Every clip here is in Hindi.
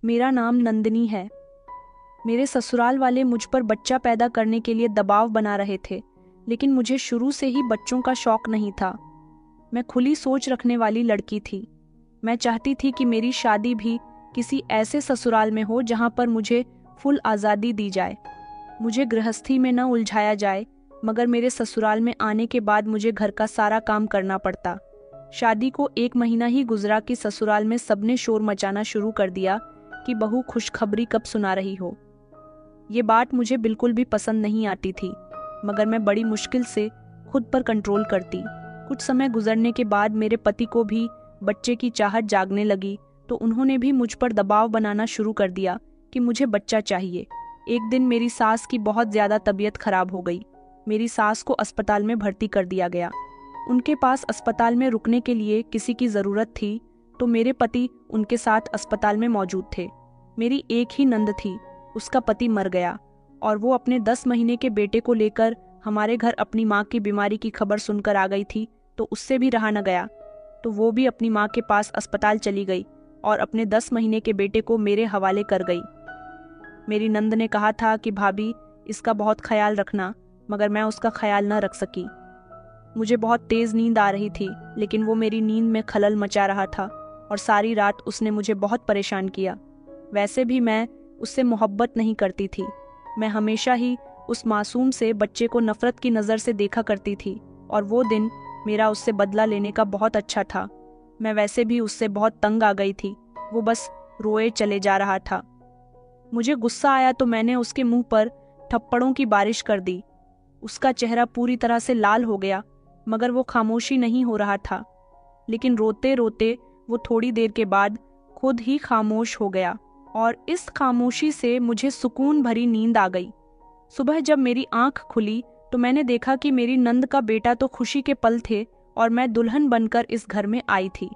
मेरा नाम नंदिनी है। मेरे ससुराल वाले मुझ पर बच्चा पैदा करने के लिए दबाव बना रहे थे, लेकिन मुझे शुरू से ही बच्चों का शौक नहीं था। मैं खुली सोच रखने वाली लड़की थी। मैं चाहती थी कि मेरी शादी भी किसी ऐसे ससुराल में हो जहां पर मुझे फुल आज़ादी दी जाए, मुझे गृहस्थी में न उलझाया जाए, मगर मेरे ससुराल में आने के बाद मुझे घर का सारा काम करना पड़ता। शादी को 1 महीना ही गुजरा कि ससुराल में सबने शोर मचाना शुरू कर दिया कि बहू खुशखबरी कब सुना रही हो। ये बात मुझे बिल्कुल भी पसंद नहीं आती थी, मगर मैं बड़ी मुश्किल से खुद पर कंट्रोल करती। कुछ समय गुजरने के बाद मेरे पति को भी बच्चे की चाहत जागने लगी, तो उन्होंने भी मुझ पर दबाव बनाना शुरू कर दिया कि मुझे बच्चा चाहिए। एक दिन मेरी सास की बहुत ज़्यादा तबीयत खराब हो गई। मेरी सास को अस्पताल में भर्ती कर दिया गया। उनके पास अस्पताल में रुकने के लिए किसी की ज़रूरत थी, तो मेरे पति उनके साथ अस्पताल में मौजूद थे। मेरी एक ही नंद थी, उसका पति मर गया और वो अपने 10 महीने के बेटे को लेकर हमारे घर अपनी माँ की बीमारी की खबर सुनकर आ गई थी, तो उससे भी रहा न गया, तो वो भी अपनी माँ के पास अस्पताल चली गई और अपने 10 महीने के बेटे को मेरे हवाले कर गई। मेरी नंद ने कहा था कि भाभी इसका बहुत ख्याल रखना, मगर मैं उसका ख्याल न रख सकी। मुझे बहुत तेज़ नींद आ रही थी, लेकिन वो मेरी नींद में खलल मचा रहा था और सारी रात उसने मुझे बहुत परेशान किया। वैसे भी मैं उससे मोहब्बत नहीं करती थी। मैं हमेशा ही उस मासूम से बच्चे को नफ़रत की नज़र से देखा करती थी और वो दिन मेरा उससे बदला लेने का बहुत अच्छा था। मैं वैसे भी उससे बहुत तंग आ गई थी, वो बस रोए चले जा रहा था। मुझे गुस्सा आया तो मैंने उसके मुंह पर थप्पड़ों की बारिश कर दी। उसका चेहरा पूरी तरह से लाल हो गया, मगर वो खामोशी नहीं हो रहा था। लेकिन रोते रोते वो थोड़ी देर के बाद खुद ही खामोश हो गया और इस खामोशी से मुझे सुकून भरी नींद आ गई। सुबह जब मेरी आंख खुली तो मैंने देखा कि मेरी नंद का बेटा तो खुशी के पल थे और मैं दुल्हन बनकर इस घर में आई थी।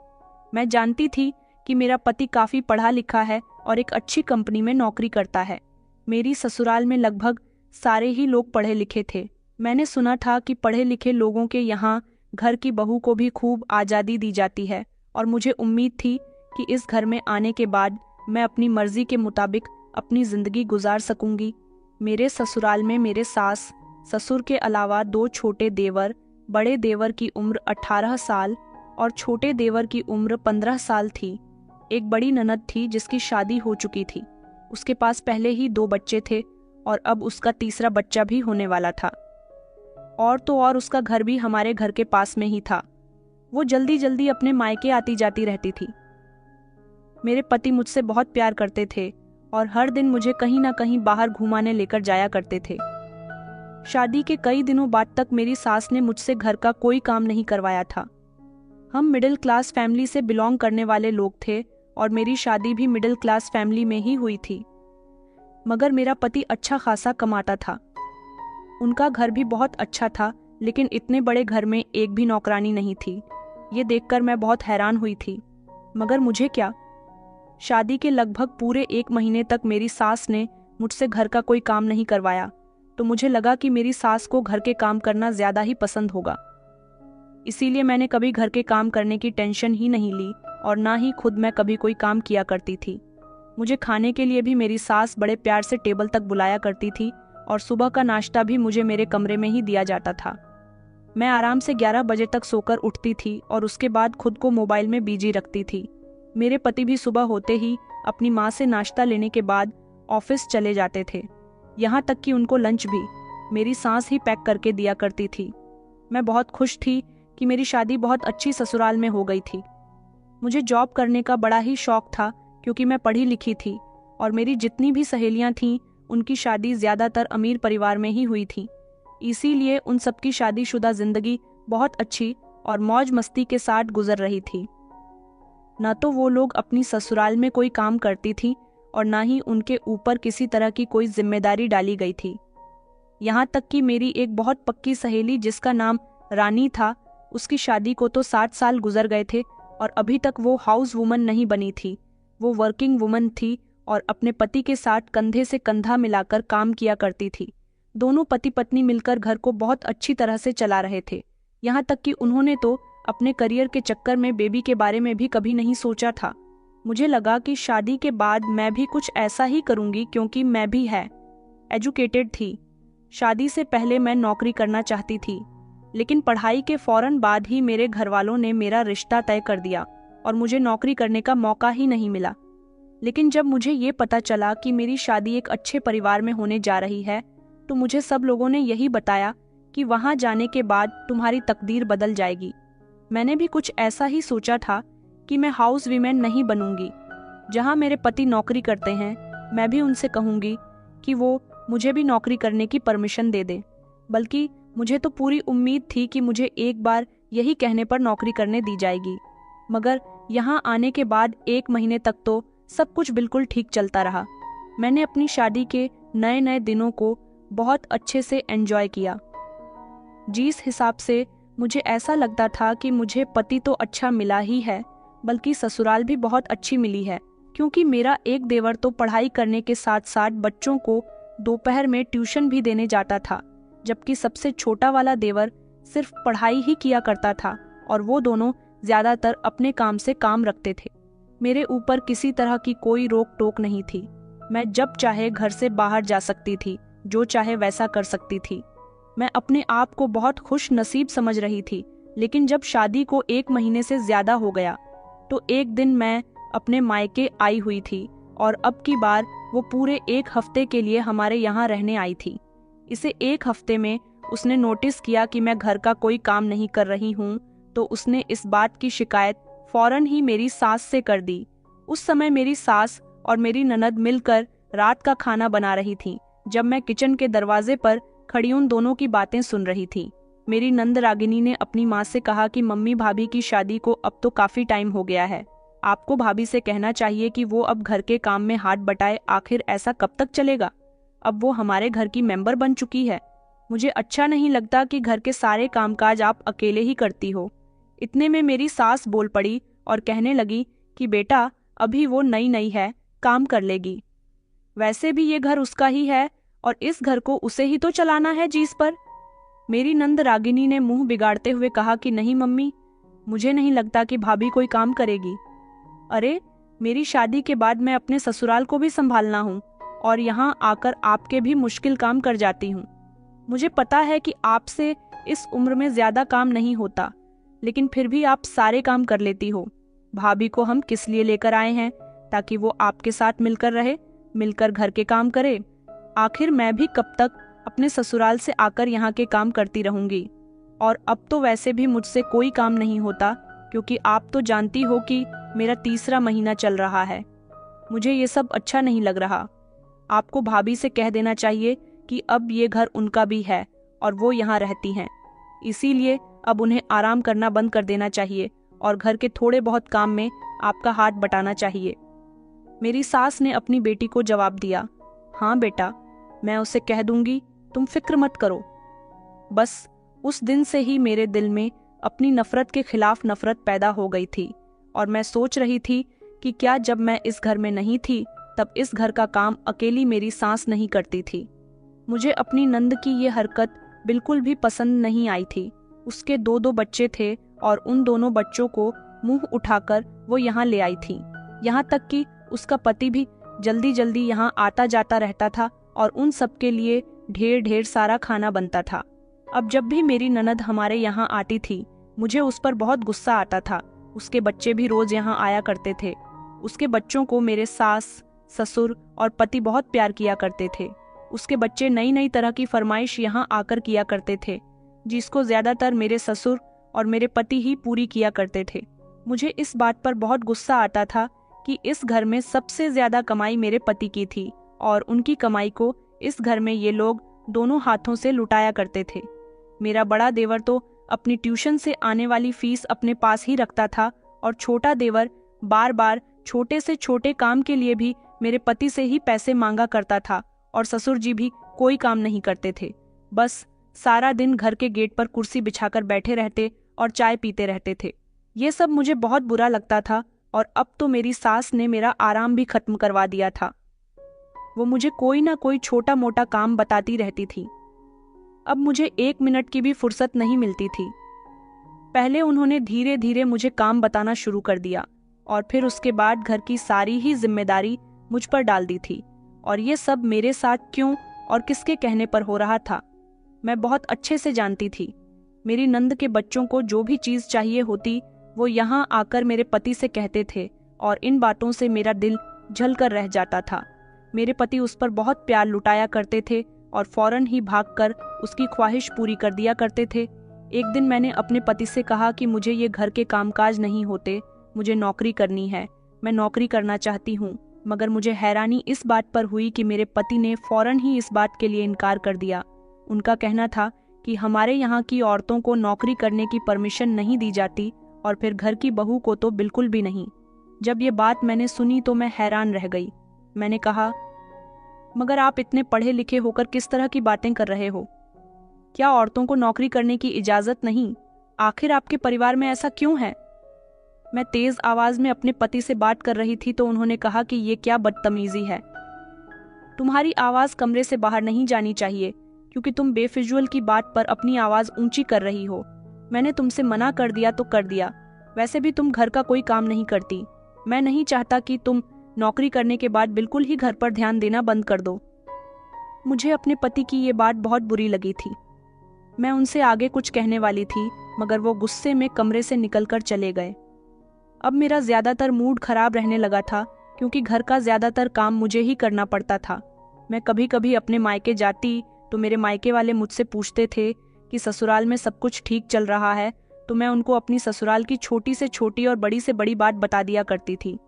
मैं जानती थी कि मेरा पति काफ़ी पढ़ा लिखा है और एक अच्छी कंपनी में नौकरी करता है। मेरी ससुराल में लगभग सारे ही लोग पढ़े लिखे थे। मैंने सुना था कि पढ़े लिखे लोगों के यहाँ घर की बहू को भी खूब आज़ादी दी जाती है और मुझे उम्मीद थी कि इस घर में आने के बाद मैं अपनी मर्जी के मुताबिक अपनी ज़िंदगी गुजार सकूंगी। मेरे ससुराल में मेरे सास ससुर के अलावा 2 छोटे देवर, बड़े देवर की उम्र 18 साल और छोटे देवर की उम्र 15 साल थी। एक बड़ी ननद थी जिसकी शादी हो चुकी थी। उसके पास पहले ही 2 बच्चे थे और अब उसका तीसरा बच्चा भी होने वाला था। और तो और उसका घर भी हमारे घर के पास में ही था। वो जल्दी जल्दी अपने मायके आती जाती रहती थी। मेरे पति मुझसे बहुत प्यार करते थे और हर दिन मुझे कहीं ना कहीं बाहर घुमाने लेकर जाया करते थे। शादी के कई दिनों बाद तक मेरी सास ने मुझसे घर का कोई काम नहीं करवाया था। हम मिडिल क्लास फैमिली से बिलोंग करने वाले लोग थे और मेरी शादी भी मिडिल क्लास फैमिली में ही हुई थी। मगर मेरा पति अच्छा खासा कमाता था। उनका घर भी बहुत अच्छा था, लेकिन इतने बड़े घर में एक भी नौकरानी नहीं थी। ये देखकर मैं बहुत हैरान हुई थी, मगर मुझे क्या। शादी के लगभग पूरे 1 महीने तक मेरी सास ने मुझसे घर का कोई काम नहीं करवाया, तो मुझे लगा कि मेरी सास को घर के काम करना ज़्यादा ही पसंद होगा। इसीलिए मैंने कभी घर के काम करने की टेंशन ही नहीं ली और ना ही खुद मैं कभी कोई काम किया करती थी। मुझे खाने के लिए भी मेरी सास बड़े प्यार से टेबल तक बुलाया करती थी और सुबह का नाश्ता भी मुझे मेरे कमरे में ही दिया जाता था। मैं आराम से 11 बजे तक सोकर उठती थी और उसके बाद खुद को मोबाइल में बिजी रखती थी। मेरे पति भी सुबह होते ही अपनी माँ से नाश्ता लेने के बाद ऑफिस चले जाते थे। यहाँ तक कि उनको लंच भी मेरी सास ही पैक करके दिया करती थी। मैं बहुत खुश थी कि मेरी शादी बहुत अच्छी ससुराल में हो गई थी। मुझे जॉब करने का बड़ा ही शौक था, क्योंकि मैं पढ़ी लिखी थी और मेरी जितनी भी सहेलियां थीं उनकी शादी ज़्यादातर अमीर परिवार में ही हुई थी। इसीलिए उन सबकी शादीशुदा ज़िंदगी बहुत अच्छी और मौज मस्ती के साथ गुजर रही थी। न तो वो लोग अपनी ससुराल में कोई काम करती थी और ना ही उनके ऊपर किसी तरह की कोई जिम्मेदारी डाली गई थी। यहाँ तक कि मेरी एक बहुत पक्की सहेली जिसका नाम रानी था, उसकी शादी को तो 60 साल गुजर गए थे और अभी तक वो हाउस वुमन नहीं बनी थी। वो वर्किंग वुमन थी और अपने पति के साथ कंधे से कंधा मिलाकर काम किया करती थी। दोनों पति पत्नी मिलकर घर को बहुत अच्छी तरह से चला रहे थे। यहाँ तक कि उन्होंने तो अपने करियर के चक्कर में बेबी के बारे में भी कभी नहीं सोचा था। मुझे लगा कि शादी के बाद मैं भी कुछ ऐसा ही करूंगी, क्योंकि मैं भी एजुकेटेड थी। शादी से पहले मैं नौकरी करना चाहती थी, लेकिन पढ़ाई के फौरन बाद ही मेरे घर वालों ने मेरा रिश्ता तय कर दिया और मुझे नौकरी करने का मौका ही नहीं मिला। लेकिन जब मुझे ये पता चला कि मेरी शादी एक अच्छे परिवार में होने जा रही है, तो मुझे सब लोगों ने यही बताया कि वहां जाने के बाद तुम्हारी तकदीर बदल जाएगी। मैंने भी कुछ ऐसा ही सोचा था कि मैं हाउस वीमेन नहीं बनूंगी। जहां मेरे पति नौकरी करते हैं, मैं भी उनसे कहूंगी कि वो मुझे भी नौकरी करने की परमिशन दे दे। बल्कि मुझे तो पूरी उम्मीद थी कि मुझे एक बार यही कहने पर नौकरी करने दी जाएगी। मगर यहाँ आने के बाद 1 महीने तक तो सब कुछ बिल्कुल ठीक चलता रहा। मैंने अपनी शादी के नए नए दिनों को बहुत अच्छे से एंजॉय किया। जिस हिसाब से मुझे ऐसा लगता था कि मुझे पति तो अच्छा मिला ही है, बल्कि ससुराल भी बहुत अच्छी मिली है, क्योंकि मेरा एक देवर तो पढ़ाई करने के साथ साथ बच्चों को दोपहर में ट्यूशन भी देने जाता था, जबकि सबसे छोटा वाला देवर सिर्फ पढ़ाई ही किया करता था और वो दोनों ज्यादातर अपने काम से काम रखते थे। मेरे ऊपर किसी तरह की कोई रोक टोक नहीं थी। मैं जब चाहे घर से बाहर जा सकती थी, जो चाहे वैसा कर सकती थी। मैं अपने आप को बहुत खुश नसीब समझ रही थी। लेकिन जब शादी को 1 महीने से ज्यादा हो गया, तो एक दिन मैं अपने मायके आई हुई थी और अब की बार वो पूरे 1 हफ्ते के लिए हमारे यहाँ रहने आई थी। इसे 1 हफ्ते में उसने नोटिस किया कि मैं घर का कोई काम नहीं कर रही हूँ, तो उसने इस बात की शिकायत फौरन ही मेरी सास से कर दी। उस समय मेरी सास और मेरी ननद मिलकर रात का खाना बना रही थी, जब मैं किचन के दरवाजे पर खड़ी उन दोनों की बातें सुन रही थी। मेरी नंद रागिनी ने अपनी माँ से कहा कि मम्मी, भाभी की शादी को अब तो काफी टाइम हो गया है। आपको भाभी से कहना चाहिए कि वो अब घर के काम में हाथ बटाए। आखिर ऐसा कब तक चलेगा? अब वो हमारे घर की मेंबर बन चुकी है। मुझे अच्छा नहीं लगता कि घर के सारे कामकाज आप अकेले ही करती हो। इतने में मेरी सास बोल पड़ी और कहने लगी कि बेटा, अभी वो नई नई है, काम कर लेगी। वैसे भी ये घर उसका ही है और इस घर को उसे ही तो चलाना है जीस पर। मेरी नंद रागिनी ने मुंह बिगाड़ते हुए कहा कि नहीं मम्मी, मुझे नहीं लगता कि भाभी कोई काम करेगी। अरे, मेरी शादी के बाद मैं अपने ससुराल को भी संभालना हूँ और यहाँ आकर आपके भी मुश्किल काम कर जाती हूँ। मुझे पता है कि आपसे इस उम्र में ज्यादा काम नहीं होता, लेकिन फिर भी आप सारे काम कर लेती हो। भाभी को हम किस लिए लेकर आए हैं? ताकि वो आपके साथ मिलकर रहे, मिलकर घर के काम करे। आखिर मैं भी कब तक अपने ससुराल से आकर यहाँ के काम करती रहूंगी? और अब तो वैसे भी मुझसे कोई काम नहीं होता, क्योंकि आप तो जानती हो कि मेरा 3रा महीना चल रहा है। मुझे ये सब अच्छा नहीं लग रहा। आपको भाभी से कह देना चाहिए कि अब ये घर उनका भी है और वो यहाँ रहती हैं। इसीलिए अब उन्हें आराम करना बंद कर देना चाहिए और घर के थोड़े बहुत काम में आपका हाथ बटाना चाहिए। मेरी सास ने अपनी बेटी को जवाब दिया, हाँ बेटा, मैं उसे कह दूंगी, तुम फिक्र मत करो। बस उस दिन से ही मेरे दिल में अपनी नफरत के खिलाफ नफरत पैदा हो गई थी और मैं सोच रही थी कि क्या जब मैं इस घर में नहीं थी तब इस घर का काम अकेली मेरी सास नहीं करती थी। मुझे अपनी नंद की ये हरकत बिल्कुल भी पसंद नहीं आई थी। उसके 2 बच्चे थे और उन दोनों बच्चों को मुंह उठाकर वो यहाँ ले आई थी। यहाँ तक कि उसका पति भी जल्दी जल्दी यहाँ आता जाता रहता था और उन सब के लिए ढेर ढेर सारा खाना बनता था। अब जब भी मेरी ननद हमारे यहाँ आती थी, मुझे उस पर बहुत गुस्सा आता था। उसके बच्चे भी रोज यहाँ आया करते थे। उसके बच्चों को मेरे सास, ससुर और पति बहुत प्यार किया करते थे। उसके बच्चे नई नई तरह की फरमाइश यहाँ आकर किया करते थे, जिसको ज्यादातर मेरे ससुर और मेरे पति ही पूरी किया करते थे। मुझे इस बात पर बहुत गुस्सा आता था कि इस घर में सबसे ज्यादा कमाई मेरे पति की थी और उनकी कमाई को इस घर में ये लोग दोनों हाथों से लुटाया करते थे। मेरा बड़ा देवर तो अपनी ट्यूशन से आने वाली फीस अपने पास ही रखता था और छोटा देवर बार बार छोटे से छोटे काम के लिए भी मेरे पति से ही पैसे मांगा करता था और ससुर जी भी कोई काम नहीं करते थे। बस सारा दिन घर के गेट पर कुर्सी बिछाकर बैठे रहते और चाय पीते रहते थे। ये सब मुझे बहुत बुरा लगता था और अब तो मेरी सास ने मेरा आराम भी खत्म करवा दिया था। वो मुझे कोई ना कोई छोटा मोटा काम बताती रहती थी। अब मुझे 1 मिनट की भी फुर्सत नहीं मिलती थी। पहले उन्होंने धीरे धीरे मुझे काम बताना शुरू कर दिया और फिर उसके बाद घर की सारी ही जिम्मेदारी मुझ पर डाल दी थी। और ये सब मेरे साथ क्यों और किसके कहने पर हो रहा था, मैं बहुत अच्छे से जानती थी। मेरी नंद के बच्चों को जो भी चीज़ चाहिए होती वो यहाँ आकर मेरे पति से कहते थे, और इन बातों से मेरा दिल जल कर रह जाता था। मेरे पति उस पर बहुत प्यार लुटाया करते थे और फौरन ही भागकर उसकी ख्वाहिश पूरी कर दिया करते थे। एक दिन मैंने अपने पति से कहा कि मुझे ये घर के कामकाज नहीं होते, मुझे नौकरी करनी है, मैं नौकरी करना चाहती हूँ। मगर मुझे हैरानी इस बात पर हुई कि मेरे पति ने फौरन ही इस बात के लिए इनकार कर दिया। उनका कहना था कि हमारे यहाँ की औरतों को नौकरी करने की परमिशन नहीं दी जाती, और फिर घर की बहू को तो बिल्कुल भी नहीं। जब ये बात मैंने सुनी तो मैं हैरान रह गई। मैंने कहा, मगर आप इतने पढ़े लिखे होकर किस तरह की बातें कर रहे हो? क्या औरतों को नौकरी करने की इजाजत नहीं? आखिर आपके परिवार में ऐसा क्यों है? मैं तेज आवाज में अपने पति से बात कर रही थी तो उन्होंने कहा कि ये क्या बदतमीजी है। तुम्हारी आवाज कमरे से बाहर नहीं जानी चाहिए, क्योंकि तुम बेफिजूल की बात पर अपनी आवाज ऊंची कर रही हो। मैंने तुमसे मना कर दिया तो कर दिया, वैसे भी तुम घर का कोई काम नहीं करती। मैं नहीं चाहता कि तुम नौकरी करने के बाद बिल्कुल ही घर पर ध्यान देना बंद कर दो। मुझे अपने पति की ये बात बहुत बुरी लगी थी। मैं उनसे आगे कुछ कहने वाली थी, मगर वो गुस्से में कमरे से निकलकर चले गए। अब मेरा ज्यादातर मूड खराब रहने लगा था, क्योंकि घर का ज्यादातर काम मुझे ही करना पड़ता था। मैं कभी कभी अपने मायके जाती तो मेरे मायके वाले मुझसे पूछते थे कि ससुराल में सब कुछ ठीक चल रहा है, तो मैं उनको अपनी ससुराल की छोटी से छोटी और बड़ी से बड़ी बात बता दिया करती थी,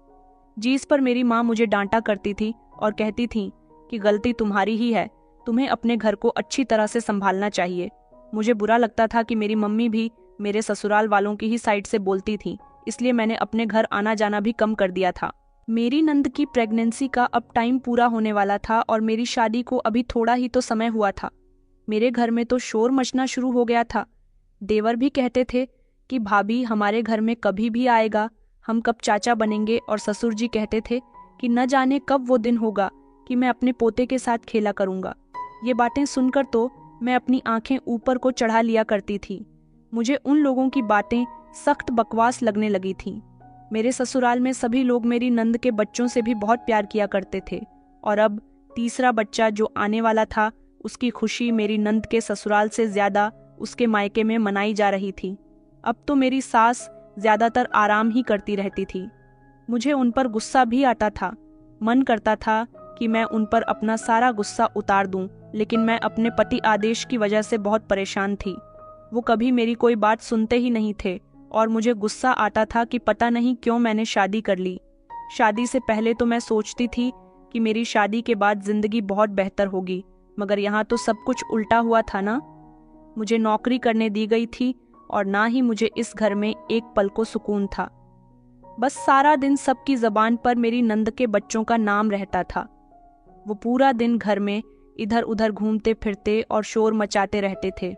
जिस पर मेरी माँ मुझे डांटा करती थी और कहती थी कि गलती तुम्हारी ही है, तुम्हें अपने घर को अच्छी तरह से संभालना चाहिए। मुझे बुरा लगता था कि मेरी मम्मी भी मेरे ससुराल वालों की ही साइड से बोलती थी, इसलिए मैंने अपने घर आना जाना भी कम कर दिया था। मेरी नंद की प्रेगनेंसी का अब टाइम पूरा होने वाला था और मेरी शादी को अभी थोड़ा ही तो समय हुआ था। मेरे घर में तो शोर मचना शुरू हो गया था। देवर भी कहते थे कि भाभी हमारे घर में कभी भी आएगा, हम कब चाचा बनेंगे, और ससुर जी कहते थे कि न जाने कब वो दिन होगा कि मैं अपने पोते के साथ खेला करूंगा। ये बातें सुनकर तो मैं अपनी आंखें ऊपर को चढ़ा लिया करती थी। मुझे उन लोगों की बातें सख्त बकवास लगने लगी थी। मेरे ससुराल में सभी लोग मेरी नंद के बच्चों से भी बहुत प्यार किया करते थे, और अब तीसरा बच्चा जो आने वाला था उसकी खुशी मेरी नंद के ससुराल से ज्यादा उसके मायके में मनाई जा रही थी। अब तो मेरी सास ज्यादातर आराम ही करती रहती थी। मुझे उन पर गुस्सा भी आता था। मन करता था कि मैं उन पर अपना सारा गुस्सा उतार दूं, लेकिन मैं अपने पति आदेश की वजह से बहुत परेशान थी। वो कभी मेरी कोई बात सुनते ही नहीं थे, और मुझे गुस्सा आता था कि पता नहीं क्यों मैंने शादी कर ली। शादी से पहले तो मैं सोचती थी कि मेरी शादी के बाद जिंदगी बहुत बेहतर होगी, मगर यहाँ तो सब कुछ उल्टा हुआ था ना। मुझे नौकरी करने दी गई थी और ना ही मुझे इस घर में एक पल को सुकून था। बस सारा दिन सबकी जबान पर मेरी नंद के बच्चों का नाम रहता था। वो पूरा दिन घर में इधर उधर घूमते फिरते और शोर मचाते रहते थे।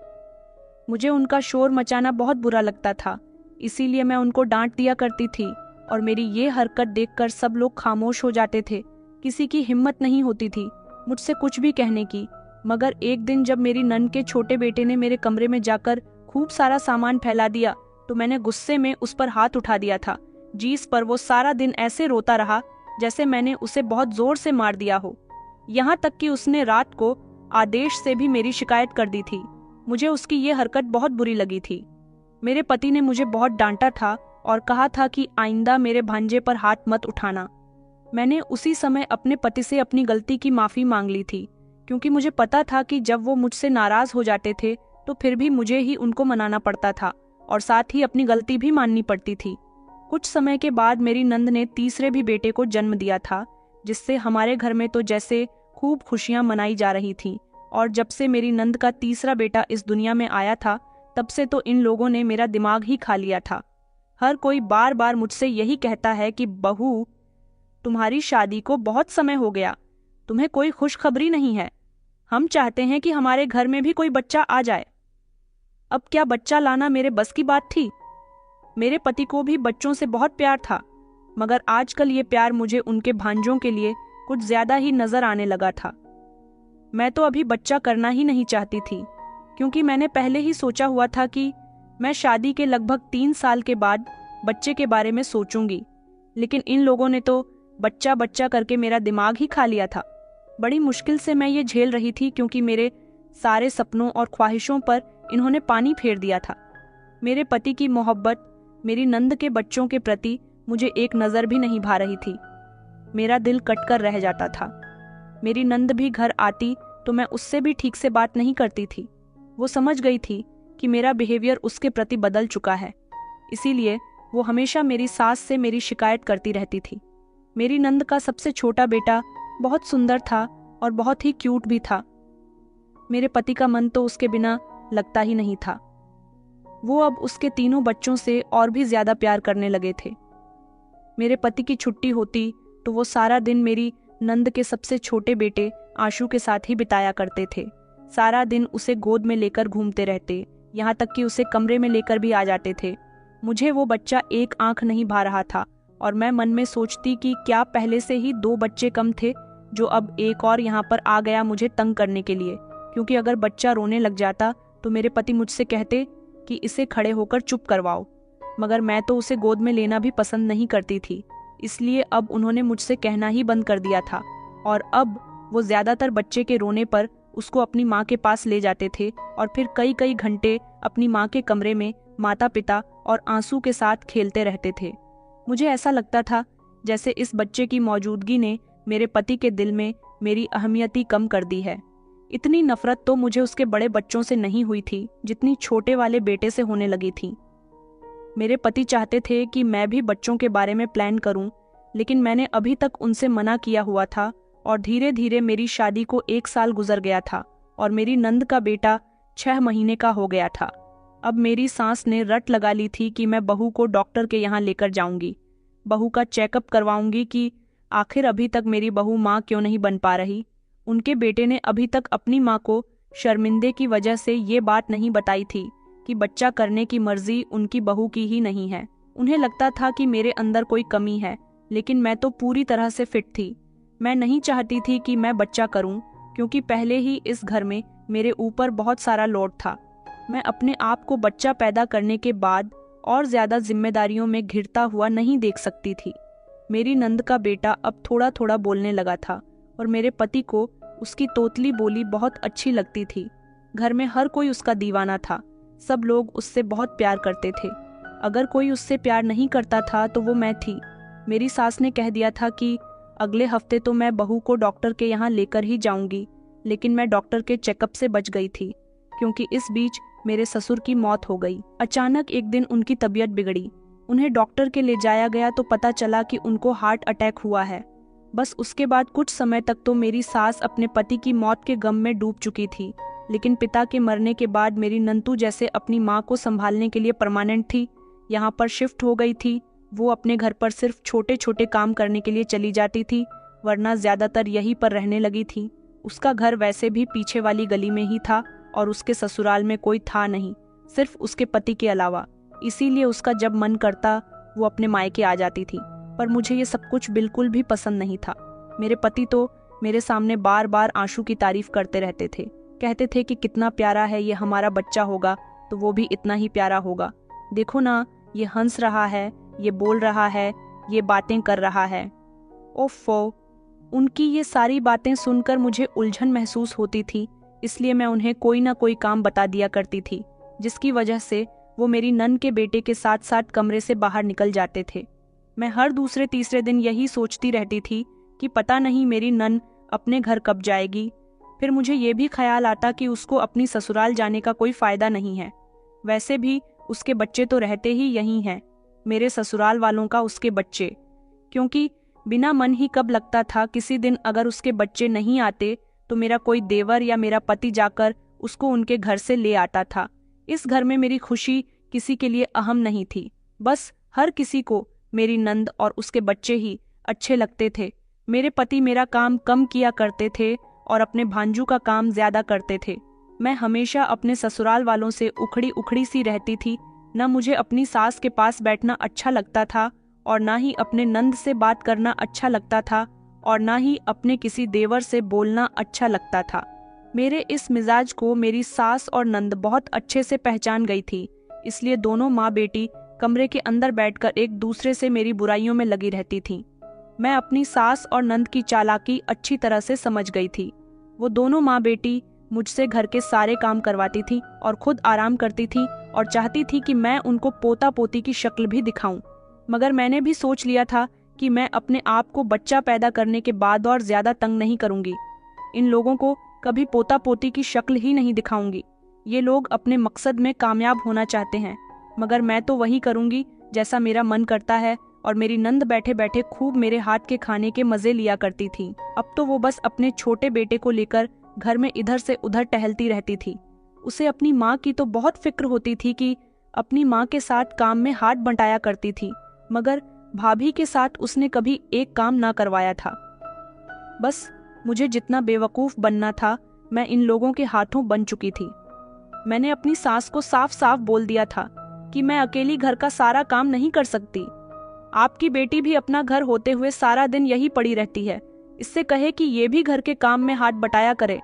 मुझे उनका शोर मचाना बहुत बुरा लगता था, इसीलिए मैं उनको डांट दिया करती थी, और मेरी ये हरकत देखकर सब लोग खामोश हो जाते थे। किसी की हिम्मत नहीं होती थी मुझसे कुछ भी कहने की। मगर एक दिन जब मेरी नंद के छोटे बेटे ने मेरे कमरे में जाकर खूब सारा सामान फैला दिया, तो मैंने गुस्से में उस पर हाथ उठा दिया था, जिस पर वो सारा दिन ऐसे रोता रहा जैसे मैंने उसे बहुत जोर से मार दिया हो। यहाँ तक कि उसने रात को आदेश से भी मेरी शिकायत कर दी थी। मुझे उसकी ये हरकत बहुत बुरी लगी थी। मेरे पति ने मुझे बहुत डांटा था और कहा था कि आइंदा मेरे भांजे पर हाथ मत उठाना। मैंने उसी समय अपने पति से अपनी गलती की माफी मांग ली थी, क्योंकि मुझे पता था कि जब वो मुझसे नाराज हो जाते थे तो फिर भी मुझे ही उनको मनाना पड़ता था और साथ ही अपनी गलती भी माननी पड़ती थी। कुछ समय के बाद मेरी नंद ने तीसरे भी बेटे को जन्म दिया था, जिससे हमारे घर में तो जैसे खूब खुशियां मनाई जा रही थीं। और जब से मेरी नंद का तीसरा बेटा इस दुनिया में आया था, तब से तो इन लोगों ने मेरा दिमाग ही खा लिया था। हर कोई बार बार मुझसे यही कहता है कि बहू, तुम्हारी शादी को बहुत समय हो गया, तुम्हें कोई खुशखबरी नहीं है। हम चाहते हैं कि हमारे घर में भी कोई बच्चा आ जाए। अब क्या बच्चा लाना मेरे बस की बात थी? मेरे पति को भी बच्चों से बहुत प्यार था, मगर आजकल ये प्यार मुझे उनके भांजों के लिए कुछ ज्यादा ही नजर आने लगा था। मैं तो अभी बच्चा करना ही नहीं चाहती थी, क्योंकि मैंने पहले ही सोचा हुआ था कि मैं शादी के लगभग 3 साल के बाद बच्चे के बारे में सोचूंगी। लेकिन इन लोगों ने तो बच्चा बच्चा करके मेरा दिमाग ही खा लिया था। बड़ी मुश्किल से मैं ये झेल रही थी क्योंकि मेरे सारे सपनों और ख्वाहिशों पर इन्होंने पानी फेर दिया था। मेरे पति की मोहब्बत मेरी नंद के बच्चों के प्रति मुझे एक नज़र भी नहीं भा रही थी। मेरा दिल कटकर रह जाता था। मेरी नंद भी घर आती तो मैं उससे भी ठीक से बात नहीं करती थी। वो समझ गई थी कि मेरा बिहेवियर उसके प्रति बदल चुका है, इसीलिए वो हमेशा मेरी सास से मेरी शिकायत करती रहती थी। मेरी नंद का सबसे छोटा बेटा बहुत सुंदर था और बहुत ही क्यूट भी था। मेरे पति का मन तो उसके बिना लगता ही नहीं था। वो अब उसके तीनों बच्चों से और भी ज्यादा प्यार करने लगे थे। मेरे पति की छुट्टी होती तो वो सारा दिन मेरी नंद के सबसे छोटे बेटे आशु के साथ ही बिताया करते थे। सारा दिन उसे गोद में लेकर घूमते रहते, यहाँ तक कि उसे कमरे में लेकर भी आ जाते थे। मुझे वो बच्चा एक आंख नहीं भा रहा था और मैं मन में सोचती कि क्या पहले से ही 2 बच्चे कम थे जो अब एक और यहाँ पर आ गया मुझे तंग करने के लिए। क्योंकि अगर बच्चा रोने लग जाता तो मेरे पति मुझसे कहते कि इसे खड़े होकर चुप करवाओ, मगर मैं तो उसे गोद में लेना भी पसंद नहीं करती थी। इसलिए अब उन्होंने मुझसे कहना ही बंद कर दिया था और अब वो ज़्यादातर बच्चे के रोने पर उसको अपनी माँ के पास ले जाते थे और फिर कई कई घंटे अपनी माँ के कमरे में माता पिता और आंसू के साथ खेलते रहते थे। मुझे ऐसा लगता था जैसे इस बच्चे की मौजूदगी ने मेरे पति के दिल में मेरी अहमियत ही कम कर दी है। इतनी नफरत तो मुझे उसके बड़े बच्चों से नहीं हुई थी जितनी छोटे वाले बेटे से होने लगी थी। मेरे पति चाहते थे कि मैं भी बच्चों के बारे में प्लान करूं, लेकिन मैंने अभी तक उनसे मना किया हुआ था और धीरे धीरे मेरी शादी को 1 साल गुजर गया था और मेरी नंद का बेटा 6 महीने का हो गया था। अब मेरी सास ने रट लगा ली थी कि मैं बहू को डॉक्टर के यहाँ लेकर जाऊंगी, बहू का चेकअप करवाऊंगी कि आखिर अभी तक मेरी बहू माँ क्यों नहीं बन पा रही। उनके बेटे ने अभी तक अपनी माँ को शर्मिंदे की वजह से ये बात नहीं बताई थी कि बच्चा करने की मर्जी उनकी बहू की ही नहीं है। उन्हें लगता था कि मेरे अंदर कोई कमी है, लेकिन मैं तो पूरी तरह से फिट थी। मैं नहीं चाहती थी कि मैं बच्चा करूं, क्योंकि पहले ही इस घर में मेरे ऊपर बहुत सारा लोड था। मैं अपने आप को बच्चा पैदा करने के बाद और ज्यादा जिम्मेदारियों में घिरता हुआ नहीं देख सकती थी। मेरी नंद का बेटा अब थोड़ा थोड़ा बोलने लगा था और मेरे पति को उसकी तोतली बोली बहुत अच्छी लगती थी। घर में हर कोई उसका दीवाना था। सब लोग उससे बहुत प्यार करते थे। अगर कोई उससे प्यार नहीं करता था तो वो मैं थी। मेरी सास ने कह दिया था कि अगले हफ्ते तो मैं बहू को डॉक्टर के यहाँ लेकर ही जाऊंगी, लेकिन मैं डॉक्टर के चेकअप से बच गई थी क्योंकि इस बीच मेरे ससुर की मौत हो गई। अचानक एक दिन उनकी तबीयत बिगड़ी। उन्हें डॉक्टर के ले जाया गया तो पता चला कि उनको हार्ट अटैक हुआ है। बस उसके बाद कुछ समय तक तो मेरी सास अपने पति की मौत के गम में डूब चुकी थी, लेकिन पिता के मरने के बाद मेरी नंतू जैसे अपनी माँ को संभालने के लिए परमानेंट थी, यहाँ पर शिफ्ट हो गई थी। वो अपने घर पर सिर्फ छोटे छोटे काम करने के लिए चली जाती थी, वरना ज्यादातर यहीं पर रहने लगी थी। उसका घर वैसे भी पीछे वाली गली में ही था और उसके ससुराल में कोई था नहीं, सिर्फ उसके पति के अलावा। इसीलिए उसका जब मन करता वो अपने मायके आ जाती थी। पर मुझे ये सब कुछ बिल्कुल भी पसंद नहीं था। मेरे पति तो मेरे सामने बार बार आशु की तारीफ करते रहते थे, कहते थे कि कितना प्यारा है, ये हमारा बच्चा होगा तो वो भी इतना ही प्यारा होगा। देखो ना, ये हंस रहा है, ये बोल रहा है, ये बातें कर रहा है। ओफो, उनकी ये सारी बातें सुनकर मुझे उलझन महसूस होती थी, इसलिए मैं उन्हें कोई ना कोई काम बता दिया करती थी, जिसकी वजह से वो मेरी नन के बेटे के साथ साथ कमरे से बाहर निकल जाते थे। मैं हर दूसरे तीसरे दिन यही सोचती रहती थी कि पता नहीं मेरी नन अपने घर कब जाएगी। फिर मुझे ये भी ख्याल आता कि उसको अपनी ससुराल जाने का कोई फायदा नहीं है। वैसे भी उसके बच्चे तो रहते ही यहीं हैं, मेरे ससुराल वालों का उसके बच्चे। क्योंकि बिना मन ही कब लगता था किसी दिन अगर उसके बच्चे नहीं आते तो मेरा कोई देवर या मेरा पति जाकर उसको उनके घर से ले आता था। इस घर में मेरी खुशी किसी के लिए अहम नहीं थी, बस हर किसी को मेरी नंद और उसके बच्चे ही अच्छे लगते थे। मेरे पति मेरा काम कम किया करते थे और अपने भांजू का काम ज्यादा करते थे। मैं हमेशा अपने ससुराल वालों से उखड़ी उखड़ी सी रहती थी। न मुझे अपनी सास के पास बैठना अच्छा लगता था और ना ही अपने नंद से बात करना अच्छा लगता था और ना ही अपने किसी देवर से बोलना अच्छा लगता था। मेरे इस मिजाज को मेरी सास और नंद बहुत अच्छे से पहचान गई थी, इसलिए दोनों माँ बेटी कमरे के अंदर बैठकर एक दूसरे से मेरी बुराइयों में लगी रहती थीं। मैं अपनी सास और नंद की चालाकी अच्छी तरह से समझ गई थी। वो दोनों माँ बेटी मुझसे घर के सारे काम करवाती थी और खुद आराम करती थी और चाहती थी कि मैं उनको पोता पोती की शक्ल भी दिखाऊं। मगर मैंने भी सोच लिया था कि मैं अपने आप को बच्चा पैदा करने के बाद और ज्यादा तंग नहीं करूंगी। इन लोगों को कभी पोता पोती की शक्ल ही नहीं दिखाऊंगी। ये लोग अपने मकसद में कामयाब होना चाहते हैं, मगर मैं तो वही करूंगी जैसा मेरा मन करता है। और मेरी नंद बैठे बैठे खूब मेरे हाथ के खाने के मजे लिया करती थी। अब तो वो बस अपने छोटे बेटे को लेकर घर में इधर से उधर टहलती रहती थी। उसे अपनी माँ की तो बहुत फिक्र होती थी कि अपनी माँ के साथ काम में हाथ बंटाया करती थी, मगर भाभी के साथ उसने कभी एक काम ना करवाया था। बस मुझे जितना बेवकूफ बनना था मैं इन लोगों के हाथों बन चुकी थी। मैंने अपनी सास को साफ साफ बोल दिया था कि मैं अकेली घर का सारा काम नहीं कर सकती। आपकी बेटी भी अपना घर होते हुए सारा दिन यही पड़ी रहती है, इससे कहे कि ये भी घर के काम में हाथ बटाया करे।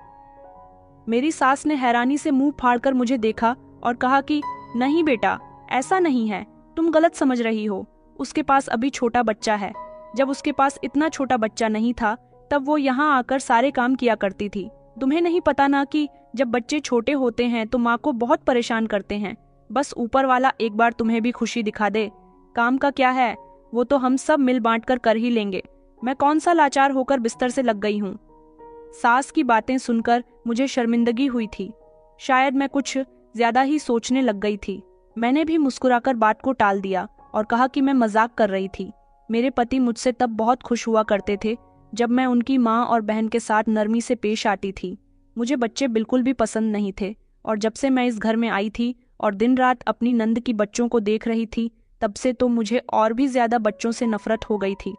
मेरी सास ने हैरानी से मुंह फाड़कर मुझे देखा और कहा कि नहीं बेटा, ऐसा नहीं है, तुम गलत समझ रही हो। उसके पास अभी छोटा बच्चा है। जब उसके पास इतना छोटा बच्चा नहीं था तब वो यहाँ आकर सारे काम किया करती थी। तुम्हें नहीं पता ना कि जब बच्चे छोटे होते हैं तो माँ को बहुत परेशान करते हैं। बस ऊपर वाला एक बार तुम्हें भी खुशी दिखा दे। काम का क्या है, वो तो हम सब मिल बांट कर ही लेंगे। मैं कौन सा लाचार होकर बिस्तर से लग गई हूँ। सास की बातें सुनकर मुझे शर्मिंदगी हुई थी। शायद मैं कुछ ज्यादा ही सोचने लग गई थी। मैंने भी मुस्कुराकर बात को टाल दिया और कहा कि मैं मजाक कर रही थी। मेरे पति मुझसे तब बहुत खुश हुआ करते थे जब मैं उनकी माँ और बहन के साथ नरमी से पेश आती थी। मुझे बच्चे बिल्कुल भी पसंद नहीं थे, और जब से मैं इस घर में आई थी और दिन रात अपनी नंद की बच्चों को देख रही थी तब से तो मुझे और भी ज्यादा बच्चों से नफरत हो गई थी।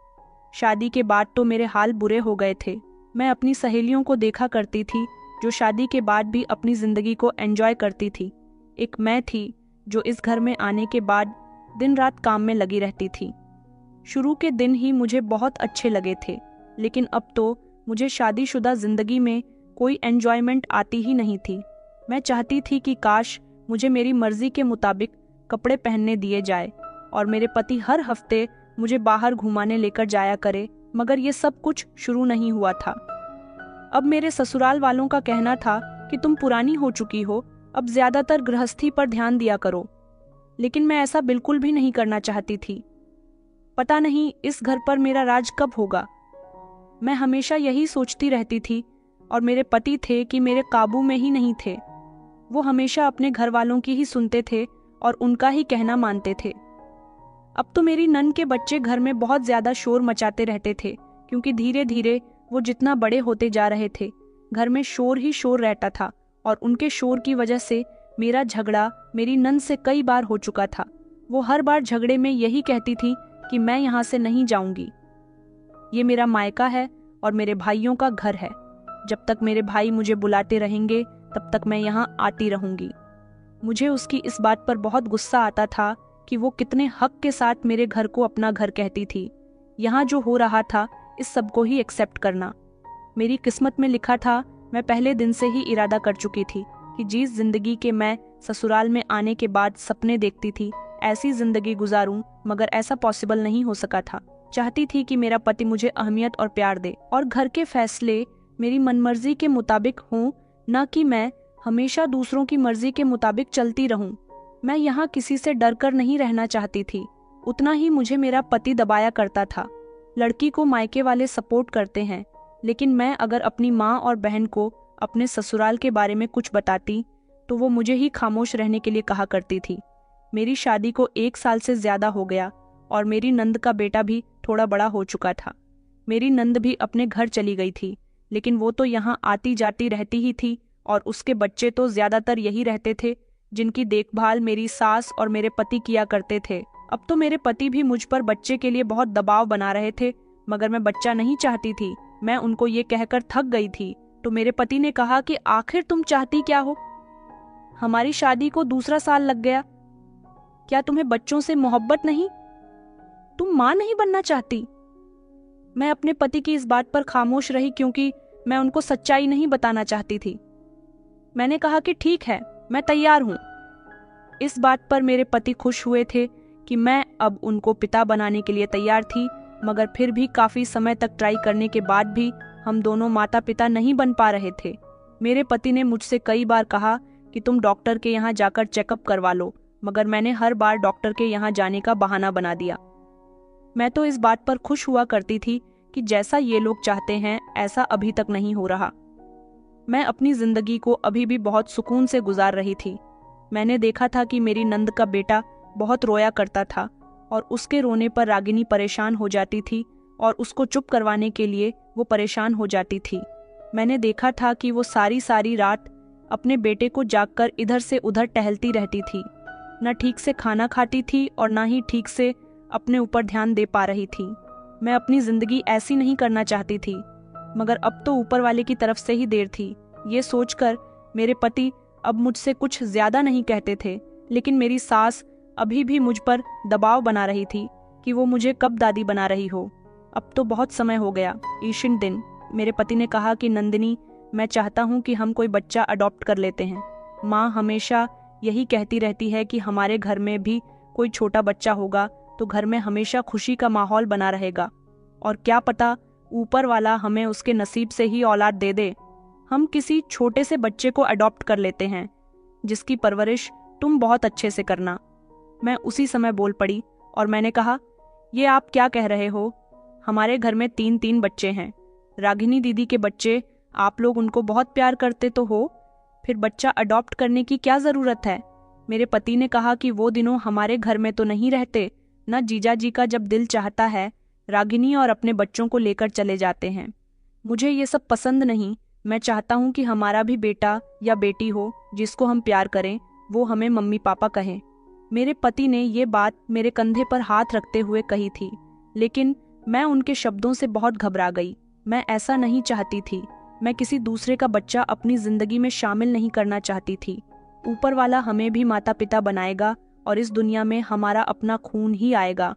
शादी के बाद तो मेरे हाल बुरे हो गए थे। मैं अपनी सहेलियों को देखा करती थी जो शादी के बाद भी अपनी जिंदगी को एंजॉय करती थी। एक मैं थी जो इस घर में आने के बाद दिन रात काम में लगी रहती थी। शुरू के दिन ही मुझे बहुत अच्छे लगे थे, लेकिन अब तो मुझे शादीशुदा जिंदगी में कोई एंजॉयमेंट आती ही नहीं थी। मैं चाहती थी कि काश मुझे मेरी मर्जी के मुताबिक कपड़े पहनने दिए जाए और मेरे पति हर हफ्ते मुझे बाहर घुमाने लेकर जाया करे, मगर ये सब कुछ शुरू नहीं हुआ था। अब मेरे ससुराल वालों का कहना था कि तुम पुरानी हो चुकी हो, अब ज्यादातर गृहस्थी पर ध्यान दिया करो। लेकिन मैं ऐसा बिल्कुल भी नहीं करना चाहती थी। पता नहीं इस घर पर मेरा राज कब होगा। मैं हमेशा यही सोचती रहती थी, और मेरे पति थे कि मेरे काबू में ही नहीं थे। वो हमेशा अपने घर वालों की ही सुनते थे और उनका ही कहना मानते थे। अब तो मेरी नन के बच्चे घर में बहुत ज्यादा शोर मचाते रहते थे, क्योंकि धीरे धीरे वो जितना बड़े होते जा रहे थे घर में शोर ही शोर रहता था, और उनके शोर की वजह से मेरा झगड़ा मेरी नन से कई बार हो चुका था। वो हर बार झगड़े में यही कहती थी कि मैं यहाँ से नहीं जाऊंगी। ये मेरा मायका है और मेरे भाइयों का घर है। जब तक मेरे भाई मुझे बुलाते रहेंगे तब तक मैं यहाँ आती रहूंगी। मुझे उसकी इस बात पर बहुत गुस्सा आता था कि वो कितने हक के साथ मेरे घर को अपना घर कहती थी। यहाँ जो हो रहा था इस सब को ही एक्सेप्ट करना मेरी किस्मत में लिखा था। मैं पहले दिन से ही इरादा कर चुकी थी कि जिस जिंदगी के मैं ससुराल में आने के बाद सपने देखती थी ऐसी जिंदगी गुजारूं, मगर ऐसा पॉसिबल नहीं हो सका था। चाहती थी कि मेरा पति मुझे अहमियत और प्यार दे और घर के फैसले मेरी मनमर्जी के मुताबिक हों, न कि मैं हमेशा दूसरों की मर्जी के मुताबिक चलती रहूं। मैं यहाँ किसी से डर कर नहीं रहना चाहती थी। उतना ही मुझे मेरा पति दबाया करता था। लड़की को मायके वाले सपोर्ट करते हैं, लेकिन मैं अगर अपनी माँ और बहन को अपने ससुराल के बारे में कुछ बताती तो वो मुझे ही खामोश रहने के लिए कहा करती थी। मेरी शादी को 1 साल से ज्यादा हो गया और मेरी नंद का बेटा भी थोड़ा बड़ा हो चुका था। मेरी नंद भी अपने घर चली गई थी, लेकिन वो तो यहाँ आती जाती रहती ही थी, और उसके बच्चे तो ज्यादातर यही रहते थे जिनकी देखभाल मेरी सास और मेरे पति किया करते थे। अब तो मेरे पति भी मुझ पर बच्चे के लिए बहुत दबाव बना रहे थे, मगर मैं बच्चा नहीं चाहती थी। मैं उनको ये कहकर थक गई थी। तो मेरे पति ने कहा कि आखिर तुम चाहती क्या हो? हमारी शादी को 2 साल लग गया, क्या तुम्हें बच्चों से मोहब्बत नहीं? तुम माँ नहीं बनना चाहती? मैं अपने पति की इस बात पर खामोश रही, क्योंकि मैं उनको सच्चाई नहीं बताना चाहती थी। मैंने कहा कि ठीक है, मैं तैयार हूँ। इस बात पर मेरे पति खुश हुए थे कि मैं अब उनको पिता बनाने के लिए तैयार थी, मगर फिर भी काफ़ी समय तक ट्राई करने के बाद भी हम दोनों माता पिता नहीं बन पा रहे थे। मेरे पति ने मुझसे कई बार कहा कि तुम डॉक्टर के यहाँ जाकर चेकअप करवा लो, मगर मैंने हर बार डॉक्टर के यहाँ जाने का बहाना बना दिया। मैं तो इस बात पर खुश हुआ करती थी कि जैसा ये लोग चाहते हैं ऐसा अभी तक नहीं हो रहा। मैं अपनी जिंदगी को अभी भी बहुत सुकून से गुजार रही थी। मैंने देखा था कि मेरी नंद का बेटा बहुत रोया करता था और उसके रोने पर रागिनी परेशान हो जाती थी और उसको चुप करवाने के लिए वो परेशान हो जाती थी। मैंने देखा था कि वो सारी सारी रात अपने बेटे को जागकर इधर से उधर टहलती रहती थी, न ठीक से खाना खाती थी और न ही ठीक से अपने ऊपर ध्यान दे पा रही थी। मैं अपनी जिंदगी ऐसी नहीं करना चाहती थी, मगर अब तो ऊपर वाले की तरफ से ही देर थी। ये सोचकर मेरे पति अब मुझसे कुछ ज्यादा नहीं कहते थे, लेकिन मेरी सास अभी भी मुझ पर दबाव बना रही थी कि वो मुझे कब दादी बना रही हो। अब तो बहुत समय हो गया। ईशिन दिन मेरे पति ने कहा कि नंदिनी, मैं चाहता हूँ कि हम कोई बच्चा अडॉप्ट कर लेते हैं। माँ हमेशा यही कहती रहती है कि हमारे घर में भी कोई छोटा बच्चा होगा तो घर में हमेशा खुशी का माहौल बना रहेगा, और क्या पता ऊपर वाला हमें उसके नसीब से ही औलाद दे दे। हम किसी छोटे से बच्चे को अडॉप्ट कर लेते हैं जिसकी परवरिश तुम बहुत अच्छे से करना। मैं उसी समय बोल पड़ी और मैंने कहा, ये आप क्या कह रहे हो? हमारे घर में 3 बच्चे हैं। रागिनी दीदी के बच्चे, आप लोग उनको बहुत प्यार करते तो हो, फिर बच्चा अडॉप्ट करने की क्या जरूरत है? मेरे पति ने कहा कि वो दिनों हमारे घर में तो नहीं रहते, न जीजा जी का जब दिल चाहता है रागिनी और अपने बच्चों को लेकर चले जाते हैं। मुझे ये सब पसंद नहीं। मैं चाहता हूँ कि हमारा भी बेटा या बेटी हो जिसको हम प्यार करें, वो हमें मम्मी पापा कहें। मेरे पति ने ये बात मेरे कंधे पर हाथ रखते हुए कही थी, लेकिन मैं उनके शब्दों से बहुत घबरा गई। मैं ऐसा नहीं चाहती थी। मैं किसी दूसरे का बच्चा अपनी जिंदगी में शामिल नहीं करना चाहती थी। ऊपर वाला हमें भी माता पिता बनाएगा और इस दुनिया में हमारा अपना खून ही आएगा।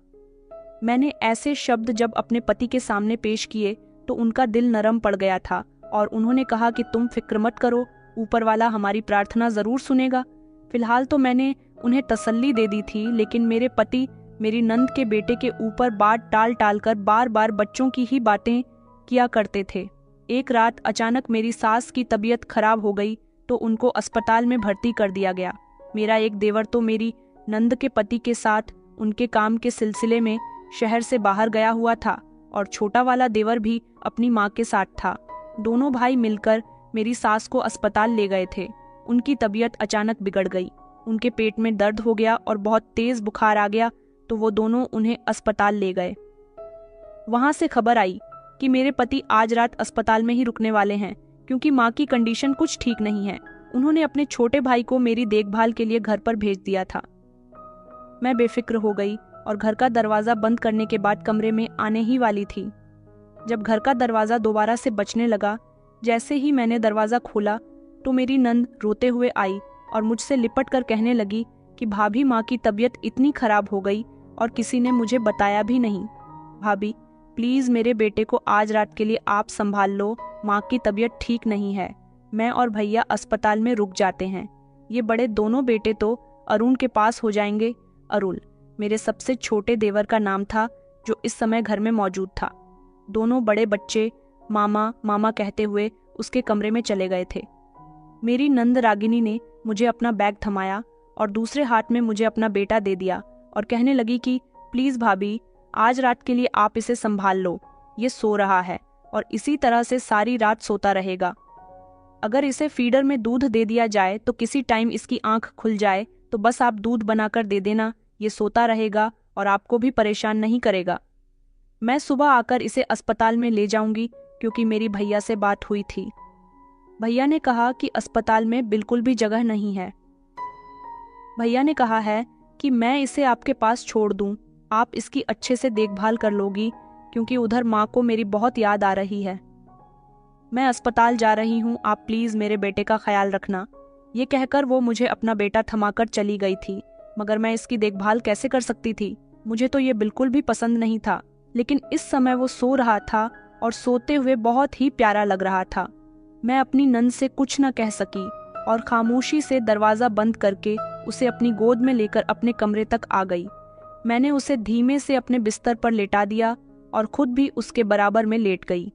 मैंने ऐसे शब्द जब अपने पति के सामने पेश किए तो उनका दिल नरम पड़ गया था और उन्होंने कहा कि तुम फिक्र मत करो, ऊपर वाला हमारी प्रार्थना जरूर सुनेगा। फिलहाल तो मैंने उन्हें तसल्ली दे दी थी, लेकिन मेरे पति मेरी नंद के बेटे के ऊपर बात टाल टाल कर बार बार बच्चों की ही बातें किया करते थे। एक रात अचानक मेरी सास की तबीयत खराब हो गई तो उनको अस्पताल में भर्ती कर दिया गया। मेरा एक देवर तो मेरी नंद के पति के साथ उनके काम के सिलसिले में शहर से बाहर गया हुआ था और छोटा वाला देवर भी अपनी माँ के साथ था। दोनों भाई मिलकर मेरी सास को अस्पताल ले गए थे। उनकी तबीयत अचानक बिगड़ गई। उनके पेट में दर्द हो गया और बहुत तेज बुखार आ गया तो वो दोनों उन्हें अस्पताल ले गए। वहां से खबर आई कि मेरे पति आज रात अस्पताल में ही रुकने वाले हैं क्योंकि माँ की कंडीशन कुछ ठीक नहीं है। उन्होंने अपने छोटे भाई को मेरी देखभाल के लिए घर पर भेज दिया था। मैं बेफिक्र हो गई और घर का दरवाजा बंद करने के बाद कमरे में आने ही वाली थी। जब घर का दरवाजा दोबारा से बजने लगा, जैसे ही मैंने दरवाजा खोला तो मेरी नंद रोते हुए आई और मुझसे लिपट कर कहने लगी कि भाभी, माँ की तबीयत इतनी खराब हो गई और किसी ने मुझे बताया भी नहीं। भाभी प्लीज मेरे बेटे को आज रात के लिए आप संभाल लो, माँ की तबीयत ठीक नहीं है। मैं और भैया अस्पताल में रुक जाते हैं। ये बड़े दोनों बेटे तो अरुण के पास हो जाएंगे। अरुण मेरे सबसे छोटे देवर का नाम था जो इस समय घर में मौजूद था। दोनों बड़े बच्चे मामा मामा कहते हुए उसके कमरे में चले गए थे। मेरी नंद रागिनी ने मुझे अपना बैग थमाया और दूसरे हाथ में मुझे अपना बेटा दे दिया और कहने लगी कि प्लीज भाभी, आज रात के लिए आप इसे संभाल लो। ये सो रहा है और इसी तरह से सारी रात सोता रहेगा। अगर इसे फीडर में दूध दे दिया जाए तो किसी टाइम इसकी आंख खुल जाए तो बस आप दूध बनाकर दे देना। ये सोता रहेगा और आपको भी परेशान नहीं करेगा। मैं सुबह आकर इसे अस्पताल में ले जाऊंगी क्योंकि मेरी भैया से बात हुई थी। भैया ने कहा कि अस्पताल में बिल्कुल भी जगह नहीं है। भैया ने कहा है कि मैं इसे आपके पास छोड़ दूं, आप इसकी अच्छे से देखभाल कर लोगी क्योंकि उधर माँ को मेरी बहुत याद आ रही है। मैं अस्पताल जा रही हूँ, आप प्लीज मेरे बेटे का ख्याल रखना। ये कहकर वो मुझे अपना बेटा थमाकर चली गई थी, मगर मैं इसकी देखभाल कैसे कर सकती थी? मुझे तो ये बिल्कुल भी पसंद नहीं था, लेकिन इस समय वो सो रहा था और सोते हुए बहुत ही प्यारा लग रहा था। मैं अपनी नंद से कुछ न कह सकी और खामोशी से दरवाजा बंद करके उसे अपनी गोद में लेकर अपने कमरे तक आ गई। मैंने उसे धीमे से अपने बिस्तर पर लेटा दिया और खुद भी उसके बराबर में लेट गई।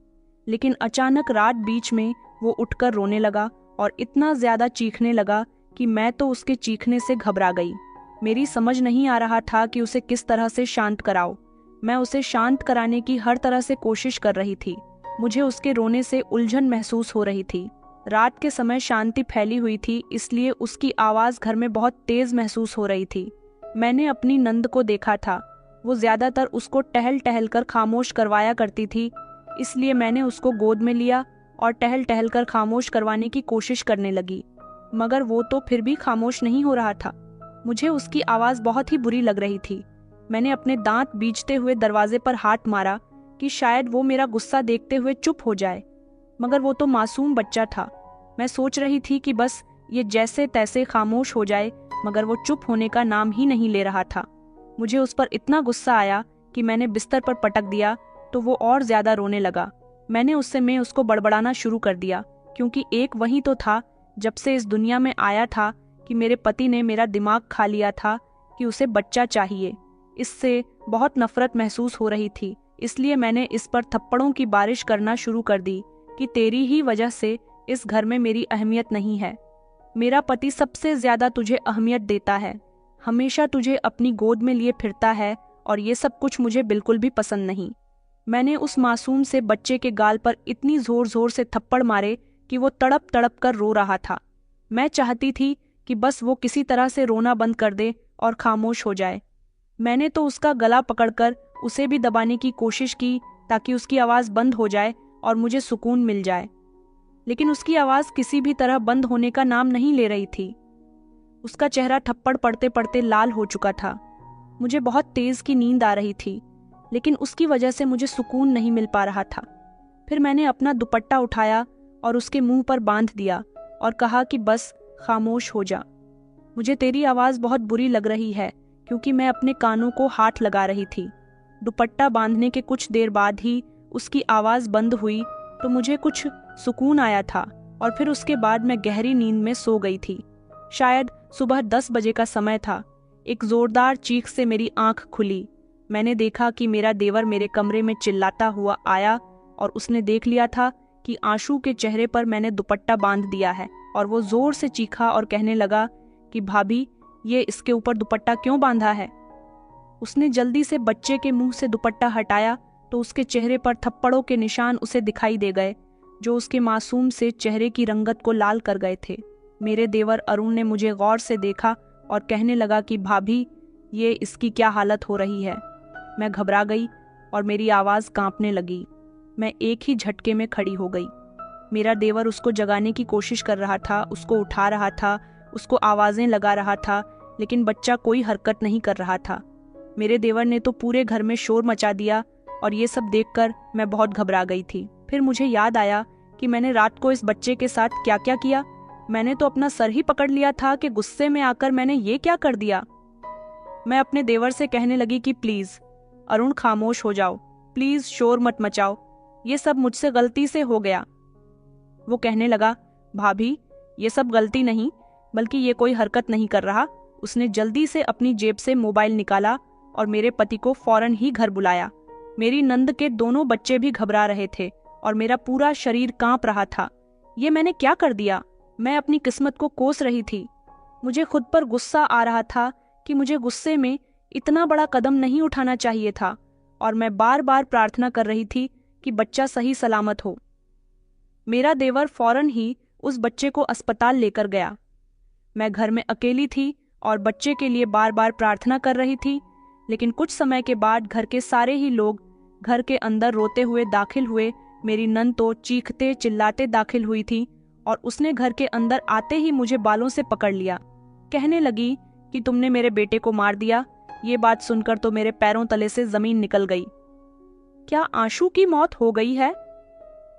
लेकिन अचानक रात बीच में वो उठकर रोने लगा और इतना ज्यादा चीखने लगा कि मैं तो उसके चीखने से घबरा गई। मेरी समझ नहीं आ रहा था कि उसे किस तरह से शांत कराऊं। मैं उसे शांत कराने की हर तरह से कोशिश कर रही थी। मुझे उसके रोने से उलझन महसूस हो रही थी। रात के समय शांति फैली हुई थी, इसलिए उसकी आवाज घर में बहुत तेज महसूस हो रही थी। मैंने अपनी नंद को देखा था, वो ज्यादातर उसको टहल टहल कर खामोश करवाया करती थी, इसलिए मैंने उसको गोद में लिया और टहल टहल कर खामोश करवाने की कोशिश करने लगी, मगर वो तो फिर भी खामोश नहीं हो रहा था। मुझे उसकी आवाज बहुत ही बुरी लग रही थी। मैंने अपने दांत बींचते हुए दरवाजे पर हाथ मारा कि शायद वो मेरा गुस्सा देखते हुए चुप हो जाए, मगर वो तो मासूम बच्चा था। मैं सोच रही थी कि बस ये जैसे तैसे खामोश हो जाए, मगर वो चुप होने का नाम ही नहीं ले रहा था। मुझे उस पर इतना गुस्सा आया कि मैंने बिस्तर पर पटक दिया तो वो और ज्यादा रोने लगा। मैंने उसको बड़बड़ाना शुरू कर दिया, क्योंकि एक वही तो था जब से इस दुनिया में आया था कि मेरे पति ने मेरा दिमाग खा लिया था कि उसे बच्चा चाहिए। इससे बहुत नफरत महसूस हो रही थी, इसलिए मैंने इस पर थप्पड़ों की बारिश करना शुरू कर दी कि तेरी ही वजह से इस घर में मेरी अहमियत नहीं है। मेरा पति सबसे ज्यादा तुझे अहमियत देता है, हमेशा तुझे अपनी गोद में लिए फिरता है और ये सब कुछ मुझे बिल्कुल भी पसंद नहीं। मैंने उस मासूम से बच्चे के गाल पर इतनी जोर जोर से थप्पड़ मारे कि वो तड़प तड़प कर रो रहा था। मैं चाहती थी कि बस वो किसी तरह से रोना बंद कर दे और खामोश हो जाए। मैंने तो उसका गला पकड़कर उसे भी दबाने की कोशिश की ताकि उसकी आवाज बंद हो जाए और मुझे सुकून मिल जाए, लेकिन उसकी आवाज किसी भी तरह बंद होने का नाम नहीं ले रही थी। उसका चेहरा थप्पड़ पड़ते पड़ते लाल हो चुका था। मुझे बहुत तेज की नींद आ रही थी, लेकिन उसकी वजह से मुझे सुकून नहीं मिल पा रहा था। फिर मैंने अपना दुपट्टा उठाया और उसके मुंह पर बांध दिया और कहा कि बस खामोश हो जा। मुझे तेरी आवाज बहुत बुरी लग रही है, क्योंकि मैं अपने कानों को हाथ लगा रही थी। दुपट्टा बांधने के कुछ देर बाद ही उसकी आवाज बंद हुई तो मुझे कुछ सुकून आया था और फिर उसके बाद मैं गहरी नींद में सो गई थी। शायद सुबह 10 बजे का समय था। एक जोरदार चीख से मेरी आंख खुली। मैंने देखा कि मेरा देवर मेरे कमरे में चिल्लाता हुआ आया और उसने देख लिया था कि आशु के चेहरे पर मैंने दुपट्टा बांध दिया है, और वो जोर से चीखा और कहने लगा कि भाभी, ये इसके ऊपर दुपट्टा क्यों बांधा है। उसने जल्दी से बच्चे के मुंह से दुपट्टा हटाया तो उसके चेहरे पर थप्पड़ों के निशान उसे दिखाई दे गए, जो उसके मासूम से चेहरे की रंगत को लाल कर गए थे। मेरे देवर अरुण ने मुझे गौर से देखा और कहने लगा कि भाभी, ये इसकी क्या हालत हो रही है। मैं घबरा गई और मेरी आवाज कांपने लगी। मैं एक ही झटके में खड़ी हो गई। मेरा देवर उसको जगाने की कोशिश कर रहा था, उसको उठा रहा था, उसको आवाजें लगा रहा था, लेकिन बच्चा कोई हरकत नहीं कर रहा था। मेरे देवर ने तो पूरे घर में शोर मचा दिया और ये सब देखकर मैं बहुत घबरा गई थी। फिर मुझे याद आया कि मैंने रात को इस बच्चे के साथ क्या क्या किया। मैंने तो अपना सर ही पकड़ लिया था कि गुस्से में आकर मैंने ये क्या कर दिया। मैं अपने देवर से कहने लगी कि प्लीज अरुण, खामोश हो जाओ, प्लीज शोर मत मचाओ, ये सब मुझसे गलती से हो गया। वो कहने लगा, भाभी, ये सब गलती नहीं, बल्कि ये कोई हरकत नहीं कर रहा। उसने जल्दी से अपनी जेब से मोबाइल निकाला और मेरे पति को फौरन ही घर बुलाया। मेरी नंद के दोनों बच्चे भी घबरा रहे थे और मेरा पूरा शरीर कांप रहा था। ये मैंने क्या कर दिया। मैं अपनी किस्मत को कोस रही थी। मुझे खुद पर गुस्सा आ रहा था कि मुझे गुस्से में इतना बड़ा कदम नहीं उठाना चाहिए था, और मैं बार बार प्रार्थना कर रही थी कि बच्चा सही सलामत हो। मेरा देवर फौरन ही उस बच्चे को अस्पताल लेकर गया। मैं घर में अकेली थी और बच्चे के लिए बार बार प्रार्थना कर रही थी, लेकिन कुछ समय के बाद घर के सारे ही लोग घर के अंदर रोते हुए दाखिल हुए। मेरी नंद तो चीखते चिल्लाते दाखिल हुई थी और उसने घर के अंदर आते ही मुझे बालों से पकड़ लिया। कहने लगी कि तुमने मेरे बेटे को मार दिया। ये बात सुनकर तो मेरे पैरों तले से जमीन निकल गई। क्या आशु की मौत हो गई है?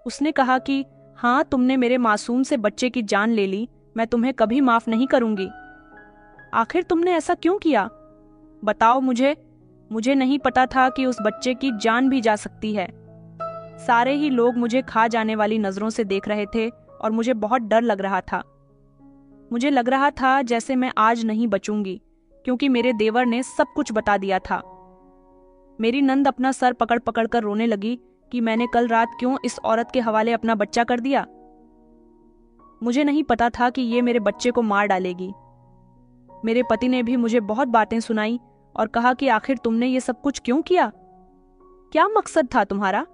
उसने कहा कि हाँ, तुमने मेरे मासूम से बच्चे की जान ले ली। मैं तुम्हें कभी माफ नहीं करूंगी। आखिर तुमने ऐसा क्यों किया? बताओ मुझे। मुझे नहीं पता था कि उस बच्चे की जान भी जा सकती है। सारे ही लोग मुझे खा जाने वाली नजरों से देख रहे थे और मुझे बहुत डर लग रहा था। मुझे लग रहा था जैसे मैं आज नहीं बचूंगी, क्योंकि मेरे देवर ने सब कुछ बता दिया था। मेरी नंद अपना सर पकड़ पकड़ कर रोने लगी कि मैंने कल रात क्यों इस औरत के हवाले अपना बच्चा कर दिया। मुझे नहीं पता था कि ये मेरे बच्चे को मार डालेगी। मेरे पति ने भी मुझे बहुत बातें सुनाई और कहा कि आखिर तुमने ये सब कुछ क्यों किया, क्या मकसद था तुम्हारा।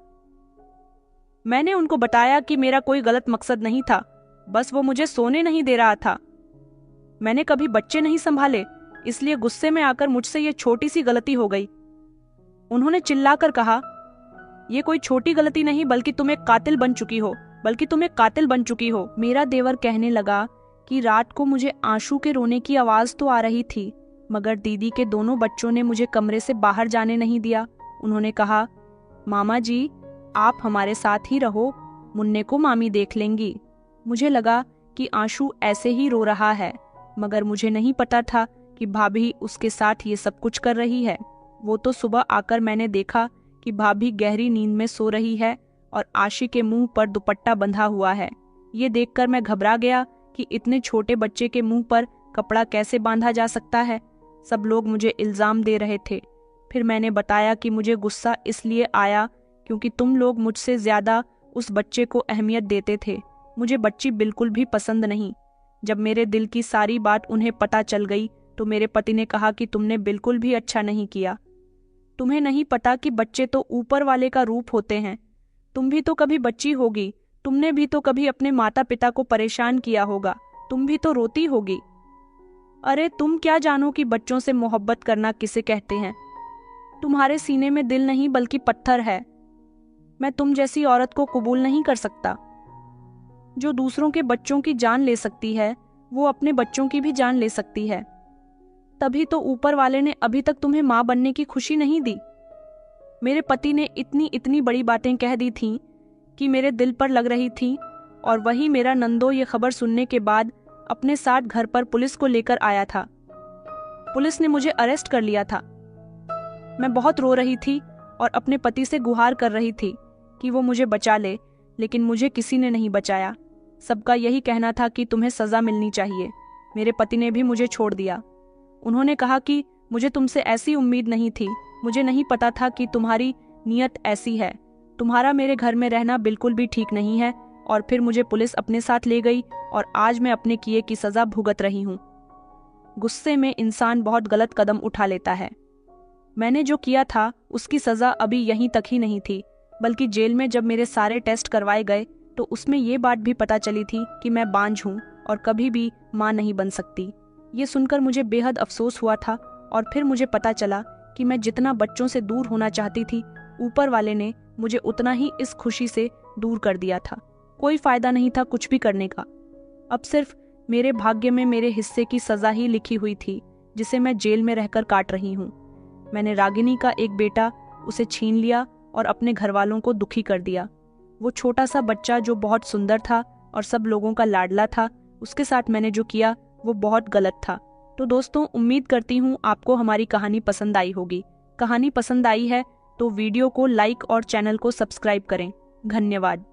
मैंने उनको बताया कि मेरा कोई गलत मकसद नहीं था, बस वो मुझे सोने नहीं दे रहा था। मैंने कभी बच्चे नहीं संभाले, इसलिए गुस्से में आकर मुझसे ये छोटी सी गलती हो गई। उन्होंने चिल्लाकर कहा, ये कोई छोटी गलती नहीं बल्कि तुम एक कातिल बन चुकी हो। मेरा देवर कहने लगा कि रात को मुझे आंसू के रोने की आवाज तो आ रही थी, मगर दीदी के दोनों बच्चों ने मुझे कमरे से बाहर जाने नहीं दिया। उन्होंने कहा, मामा जी आप हमारे साथ ही रहो, मुन्ने को मामी देख लेंगी। मुझे लगा कि आंसू ऐसे ही रो रहा है, मगर मुझे नहीं पता था कि भाभी उसके साथ ये सब कुछ कर रही है। वो तो सुबह आकर मैंने देखा कि भाभी गहरी नींद में सो रही है और आशी के मुंह पर दुपट्टा बंधा हुआ है। ये देखकर मैं घबरा गया कि इतने छोटे बच्चे के मुंह पर कपड़ा कैसे बांधा जा सकता है। सब लोग मुझे इल्जाम दे रहे थे। फिर मैंने बताया कि मुझे गुस्सा इसलिए आया क्योंकि तुम लोग मुझसे ज्यादा उस बच्चे को अहमियत देते थे। मुझे बच्ची बिल्कुल भी पसंद नहीं। जब मेरे दिल की सारी बात उन्हें पता चल गई तो मेरे पति ने कहा कि तुमने बिल्कुल भी अच्छा नहीं किया। तुम्हें नहीं पता कि बच्चे तो ऊपर वाले का रूप होते हैं। तुम भी तो कभी बच्ची होगी, तुमने भी तो कभी अपने माता पिता को परेशान किया होगा, तुम भी तो रोती होगी। अरे तुम क्या जानो कि बच्चों से मोहब्बत करना किसे कहते हैं। तुम्हारे सीने में दिल नहीं बल्कि पत्थर है। मैं तुम जैसी औरत को कबूल नहीं कर सकता। जो दूसरों के बच्चों की जान ले सकती है वो अपने बच्चों की भी जान ले सकती है। तभी तो ऊपर वाले ने अभी तक तुम्हें मां बनने की खुशी नहीं दी। मेरे पति ने इतनी बड़ी बातें कह दी थीं कि मेरे दिल पर लग रही थी, और वही मेरा नंदो ये खबर सुनने के बाद अपने साथ घर पर पुलिस को लेकर आया था। पुलिस ने मुझे अरेस्ट कर लिया था। मैं बहुत रो रही थी और अपने पति से गुहार कर रही थी कि वो मुझे बचा ले, लेकिन मुझे किसी ने नहीं बचाया। सबका यही कहना था कि तुम्हें सजा मिलनी चाहिए। मेरे पति ने भी मुझे छोड़ दिया। उन्होंने कहा कि मुझे तुमसे ऐसी उम्मीद नहीं थी, मुझे नहीं पता था कि तुम्हारी नीयत ऐसी है। तुम्हारा मेरे घर में रहना बिल्कुल भी ठीक नहीं है। और फिर मुझे पुलिस अपने साथ ले गई और आज मैं अपने किए की सजा भुगत रही हूँ। गुस्से में इंसान बहुत गलत कदम उठा लेता है। मैंने जो किया था उसकी सजा अभी यहीं तक ही नहीं थी, बल्कि जेल में जब मेरे सारे टेस्ट करवाए गए तो उसमें ये बात भी पता चली थी कि मैं बांझ हूँ और कभी भी मां नहीं बन सकती। ये सुनकर मुझे बेहद अफसोस हुआ था और फिर मुझे पता चला कि मैं जितना बच्चों से दूर होना चाहती थी, ऊपर वाले ने मुझे उतना ही इस खुशी से दूर कर दिया था। कोई फायदा नहीं था कुछ भी करने का। अब सिर्फ मेरे भाग्य में मेरे हिस्से की सजा ही लिखी हुई थी, जिसे मैं जेल में रहकर काट रही हूँ। मैंने रागिनी का एक बेटा उसे छीन लिया और अपने घर वालों को दुखी कर दिया। वो छोटा सा बच्चा जो बहुत सुंदर था और सब लोगों का लाडला था, उसके साथ मैंने जो किया वो बहुत गलत था। तो दोस्तों, उम्मीद करती हूँ आपको हमारी कहानी पसंद आई होगी। कहानी पसंद आई है तो वीडियो को लाइक और चैनल को सब्सक्राइब करें। धन्यवाद।